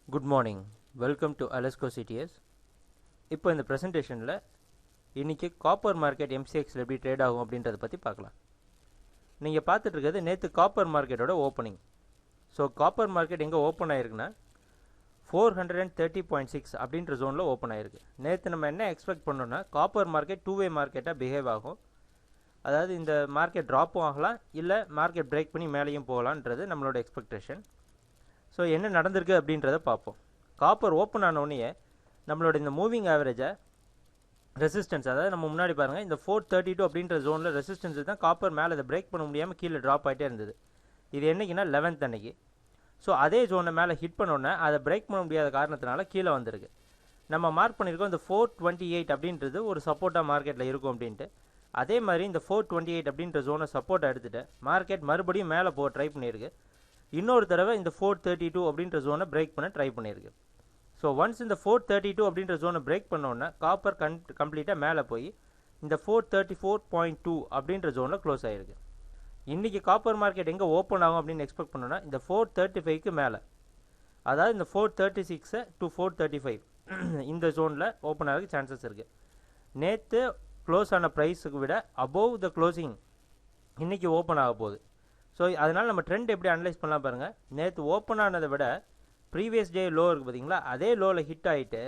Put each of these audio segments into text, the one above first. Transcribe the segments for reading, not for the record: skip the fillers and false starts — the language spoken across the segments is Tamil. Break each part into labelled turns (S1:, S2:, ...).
S1: Good morning. Welcome to Alesco CTS. இப்போ இந்த ப்ரெசன்டேஷனில் இன்றைக்கி காப்பர் மார்க்கெட் MCXல எப்படி ட்ரேட் ஆகும் அப்படின்றத பற்றி பார்க்கலாம். நீங்கள் பார்த்துட்டு இருக்கிறது நேற்று காப்பர் மார்க்கெட்டோட ஓப்பனிங். ஸோ காப்பர் மார்க்கெட் எங்கே ஓப்பன் ஆகிருக்குன்னா 430.6 அப்படின்ற ஜோனில் ஓப்பன் ஆகிருக்கு. நேற்று நம்ம என்ன எக்ஸ்பெக்ட் பண்ணோன்னா காப்பர் மார்க்கெட் டூ வே மார்க்கெட்டாக பிஹேவ் ஆகும். அதாவது இந்த மார்க்கெட் ட்ராப்பும் ஆகலாம், இல்லை மார்க்கெட் பிரேக் பண்ணி மேலேயும் போகலான்றது நம்மளோட எக்ஸ்பெக்டேஷன். ஸோ என்ன நடந்திருக்கு அப்படின்றத பார்ப்போம். காப்பர் ஓப்பன் ஆனோடனே நம்மளோட இந்த மூவிங் ஆவரேஜை ரெசிஸ்டன்ஸ், அதாவது நம்ம முன்னாடி பாருங்கள் இந்த 432 அப்படின்ற ஜோனில் ரெசிஸ்டன்ஸ் தான் காப்பர் மேலே அதை பிரேக் பண்ண முடியாமல் கீழே ட்ராப் ஆகிட்டே இருந்தது. இது என்றைக்குன்னா 11th அன்னைக்கு. ஸோ அதே ஜோனை மேலே ஹிட் பண்ணோன்னே அதை பிரேக் பண்ண முடியாத காரணத்தினால கீழே வந்திருக்கு. நம்ம மார்க் பண்ணியிருக்கோம் இந்த 428 அப்படின்றது ஒரு சப்போர்ட்டாக மார்க்கெட்டில் இருக்கும் அப்படின்ட்டு. அதே மாதிரி இந்த 428 அப்படின்ற ஜோனை சப்போர்ட்டாக எடுத்துகிட்டு மார்க்கெட் மறுபடியும் மேலே போக ட்ரை பண்ணியிருக்கு. இன்னொரு தடவை இந்த 432 அப்படின்ற ஜோனை பிரேக் பண்ண ட்ரை பண்ணியிருக்கு. ஸோ ஒன்ஸ் இந்த 432 அப்படின்ற ஜோனை பிரேக் பண்ணோன்னா காப்பர் கம்ப்ளீட்டாக மேலே போய் இந்த 434.2 அப்படின்ற ஜோனில் க்ளோஸ் ஆகிருக்கு. இன்றைக்கி காப்பர் மார்க்கெட் எங்கே ஓப்பன் ஆகும் அப்படின்னு எக்ஸ்பெக்ட் பண்ணோன்னா இந்த 435க்கு மேலே, அதாவது இந்த 436 to 435 இந்த ஜோனில் ஓப்பன் ஆகிறதுக்கு சான்சஸ் இருக்குது. நேற்று க்ளோஸ் ஆன ப்ரைஸுக்கு விட அபோவ் த க்ளோசிங் இன்றைக்கி ஓப்பன் ஆக போகுது. ஸோ அதனால் நம்ம ட்ரெண்ட் எப்படி அனலைஸ் பண்ணலாம் பாருங்கள். நேற்று ஓப்பன் ஆனதை விட ப்ரீவியஸ் டே லோ இருக்குது பார்த்தீங்களா, அதே லோவில் ஹிட் ஆகிட்டு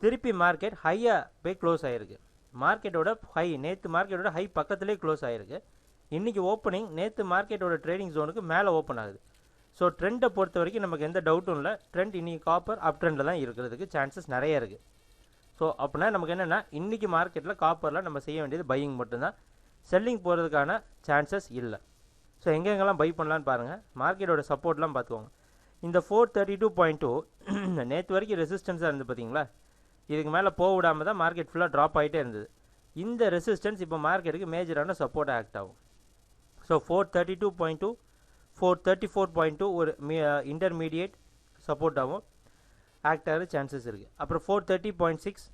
S1: திருப்பி மார்க்கெட் ஹையாக போய் க்ளோஸ் ஆகிருக்கு. மார்க்கெட்டோட ஹை நேற்று மார்க்கெட்டோட ஹை பக்கத்துலேயே க்ளோஸ் ஆகிருக்கு. இன்றைக்கி ஓப்பனிங் நேற்று மார்க்கெட்டோட ட்ரேடிங் ஜோனுக்கு மேலே ஓப்பன் ஆகுது. ஸோ ட்ரெண்டை பொறுத்த வரைக்கும் நமக்கு எந்த டவுட்டும் இல்லை. ட்ரெண்ட் இன்றைக்கி காப்பர் அப் ட்ரெண்டில் தான் இருக்கிறதுக்கு சான்சஸ் நிறைய இருக்குது. ஸோ அப்படின்னா நமக்கு என்னென்னா இன்றைக்கி மார்க்கெட்டில் காப்பரில் நம்ம செய்ய வேண்டியது பையிங் மட்டும்தான், செல்லிங் போகிறதுக்கான சான்சஸ் இல்லை. ஸோ எங்கெங்கெல்லாம் பை பண்ணலான்னு பாருங்கள். மார்க்கெட்டோட சப்போர்ட்லாம் பார்த்துக்கோங்க. இந்த 432.2 நேற்று வரைக்கும் ரெசிஸ்டன்ஸாக இருந்து பார்த்தீங்களா, இதுக்கு மேலே போக விடாமல் தான் மார்க்கெட் ஃபுல்லாக ட்ராப் ஆகிட்டே இருந்தது. இந்த ரெசிஸ்டன்ஸ் இப்போ மார்க்கெட்டுக்கு மேஜரான சப்போர்ட் ஆக்ட் ஆகும். ஸோ 432.2 434.2 ஒரு இன்டர்மீடியேட் சப்போர்ட்டாகவும் ஆக்ட் ஆகிற சான்சஸ் இருக்குது. அப்புறம் 430.6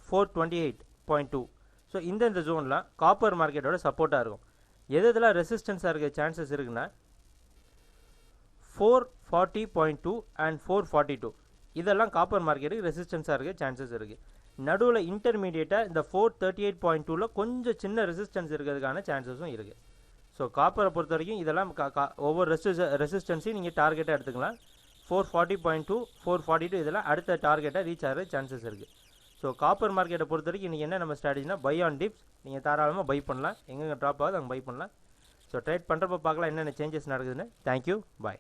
S1: 428.2. ஸோ இந்த ஜோன்லாம் காப்பர் மார்க்கெட்டோட சப்போர்ட்டாக இருக்கும். எதெல்லாம் ரெசிஸ்டன்ஸாக இருக்க சான்சஸ் இருக்குன்னா 440.2 அண்ட் 442 இதெல்லாம் காப்பர் மார்க்கெட்டுக்கு ரெசிஸ்டன்ஸாக இருக்க சான்சஸ் இருக்குது. நடுவில் இன்டர்மீடியேட்டாக இந்த 438.2ல் கொஞ்சம் சின்ன ரெசிஸ்டன்ஸ் இருக்கிறதுக்கான சான்சஸும் இருக்குது. ஸோ காப்பரை பொறுத்த வரைக்கும் இதெல்லாம் ஒவ்வொரு ரெசிஸ்டன்ஸையும் நீங்கள் டார்கெட்டாக எடுத்துக்கலாம். 440.2 442 இதெல்லாம் அடுத்த டார்கெட்டாக ரீச் ஆகிற சான்சஸ் இருக்குது. ஸோ காப்பர் மார்க்கெட்டை பொறுத்த வரைக்கும் இன்றைக்கி என்ன நம்ம ஸ்ட்ராட்டஜினா பை ஆன் டிப்ஸ். நீங்கள் தாராளமாக பை பண்ணலாம், எங்கெங்கே ட்ராப் ஆகுது அங்கே பை பண்ணலாம். ஸோ ட்ரேட் பண்ணுறப்ப பார்க்கலாம் என்னென்ன சேஞ்சஸ் நடக்குதுன்னு. தேங்க்யூ, பாய்.